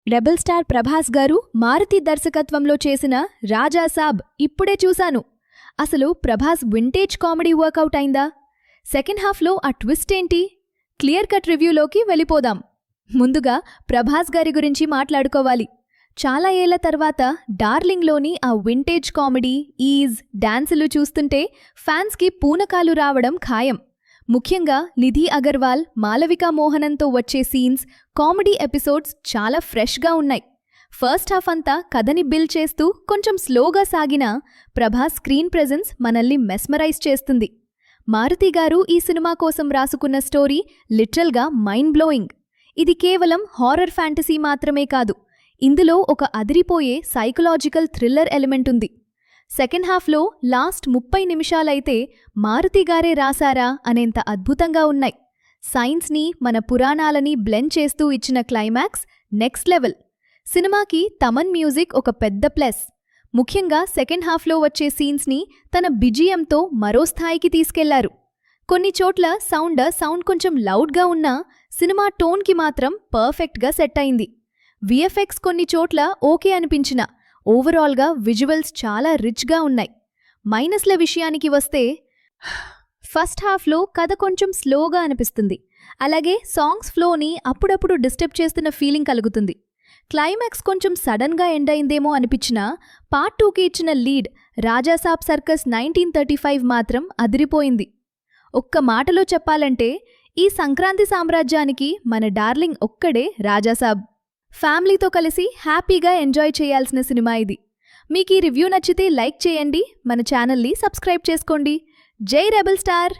Rebel star Prabhas గారు మారుతి దర్శకత్వంలో చేసిన రాజా సాబ్ ఇప్పుడే చూశాను. అసలు ప్రభాస్ వింటేజ్ కామెడీ వర్కౌట్ అయిందా? సెకండ్ హాఫ్లో ఆ ట్విస్ట్ ఏంటి? క్లియర్ కట్ రివ్యూలోకి వెళ్ళిపోదాం. ముందుగా ప్రభాస్ గారి గురించి మాట్లాడుకోవాలి. చాలా ఏళ్ల తర్వాత డార్లింగ్లోని ఆ వింటేజ్ కామెడీ, ఈజ్, డాన్సులు చూస్తుంటే ఫ్యాన్స్కి పూనకాలు రావడం ఖాయం. ముఖ్యంగా నిధి అగర్వాల్, మాలవికా మోహనంతో వచ్చే సీన్స్, కామెడీ ఎపిసోడ్స్ చాలా ఫ్రెష్గా ఉన్నాయి. ఫస్ట్ హాఫ్ అంతా కథని బిల్డ్ చేస్తూ కొంచెం స్లోగా సాగినా ప్రభాస్ స్క్రీన్ ప్రెజెన్స్ మనల్ని మెస్మరైజ్ చేస్తుంది. మారుతి గారు ఈ సినిమా కోసం రాసుకున్న స్టోరీ లిటరల్గా మైండ్ బ్లోయింగ్. ఇది కేవలం హారర్ ఫ్యాంటసీ మాత్రమే కాదు, ఇందులో ఒక అదిరిపోయే సైకలాజికల్ థ్రిల్లర్ ఎలిమెంట్ ఉంది. సెకండ్ హాఫ్లో లాస్ట్ 30 నిమిషాలైతే మారుతిగారే రాశారా అనేంత అద్భుతంగా ఉన్నాయి. సైన్స్ని, మన పురాణాలని బ్లెండ్ చేస్తూ ఇచ్చిన క్లైమాక్స్ నెక్స్ట్ లెవెల్. సినిమాకి తమన్ మ్యూజిక్ ఒక పెద్ద ప్లస్. ముఖ్యంగా సెకండ్ హాఫ్లో వచ్చే సీన్స్ని తన బిజిఎంతో మరో స్థాయికి తీసుకెళ్లారు. కొన్ని చోట్ల సౌండ్ కొంచెం లౌడ్గా ఉన్నా సినిమా టోన్కి మాత్రం పర్ఫెక్ట్గా సెట్ అయింది. విఎఫ్ఎక్స్ కొన్ని చోట్ల ఓకే అనిపించినా ఓవరాల్గా విజువల్స్ చాలా రిచ్గా ఉన్నాయి. మైనస్ల విషయానికి వస్తే ఫస్ట్ హాఫ్లో కథ కొంచెం స్లోగా అనిపిస్తుంది. అలాగే సాంగ్స్ ఫ్లోని అప్పుడప్పుడు డిస్టర్బ్ చేస్తున్న ఫీలింగ్ కలుగుతుంది. క్లైమాక్స్ కొంచెం సడన్గా ఎండ్ అయిందేమో అనిపించినా పార్ట్ 2కి ఇచ్చిన లీడ్ రాజాసాబ్ సర్కస్ 1935 మాత్రం అదిరిపోయింది. ఒక్క మాటలో చెప్పాలంటే ఈ సంక్రాంతి సామ్రాజ్యానికి మన డార్లింగ్ ఒక్కడే రాజాసాబ్. ఫ్యామిలీతో కలిసి హ్యాపీగా ఎంజాయ్ చేయాల్సిన సినిమా ఇది. మీకు ఈ రివ్యూ నచ్చితే లైక్ చేయండి, మన ఛానల్ని సబ్స్క్రైబ్ చేసుకోండి. జై రెబెల్ స్టార్.